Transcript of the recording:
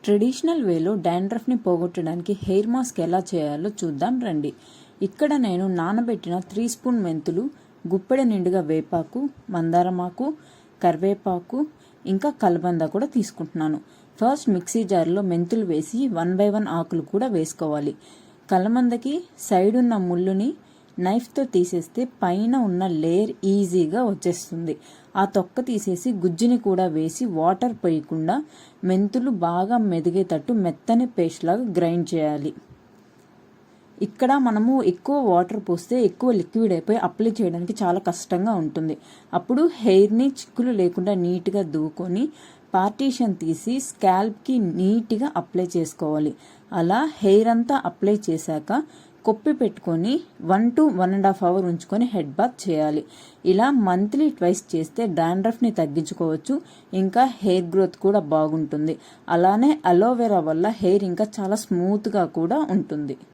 Traditional వేలో డాండ్రఫ్ని పోగొట్టడానికి hair mask ఎలా చేయాలో చూద్దాం రండి. ఇక్కడ నేను నానబెట్టిన 3 స్పూన్ మెంతులు, గుప్పెడ నిండుగా వేపాకు, మందారమాకు, కరివేపాకు, ఇంకా కలబంద కూడా తీసుకుంటున్నాను. ఫస్ట్ మిక్సీ జార్లో మెంతులు వేసి 1 by 1 ఆకులు కూడా వేసుకోవాలి. కలబందకి సైడ్ ఉన్న ముళ్ళుని నైఫ్తో తీసేస్తే పైన ఉన్న లేయర్ ఈజీగా వచ్చేస్తుంది. ఆ తొక్క తీసేసి గుజ్జుని కూడా వేసి వాటర్ పోయకుండా మెంతులు బాగా మెదిగేటట్టు మెత్తని పేస్ట్ లాగా గ్రైండ్ చేయాలి. ఇక్కడ మనము ఎక్కువ వాటర్ పోస్తే ఎక్కువ లిక్విడ్ అయిపోయి అప్లై చేయడానికి చాలా కష్టంగా ఉంటుంది. అప్పుడు హెయిర్ని చిక్కులు లేకుండా నీట్గా దువ్వుకొని పార్టీషన్ తీసి స్కాల్ప్కి నీట్గా అప్లై చేసుకోవాలి. అలా హెయిర్ అంతా అప్లై చేశాక కొప్పి పెట్టుకొని 1 to 1.5 hours ఉంచుకొని హెడ్ బాత్ చేయాలి. ఇలా మంత్లీ ట్వైస్ చేస్తే డాండ్రఫ్ని తగ్గించుకోవచ్చు. ఇంకా హెయిర్ గ్రోత్ కూడా బాగుంటుంది. అలానే అలోవెరా వల్ల హెయిర్ ఇంకా చాలా స్మూత్గా కూడా ఉంటుంది.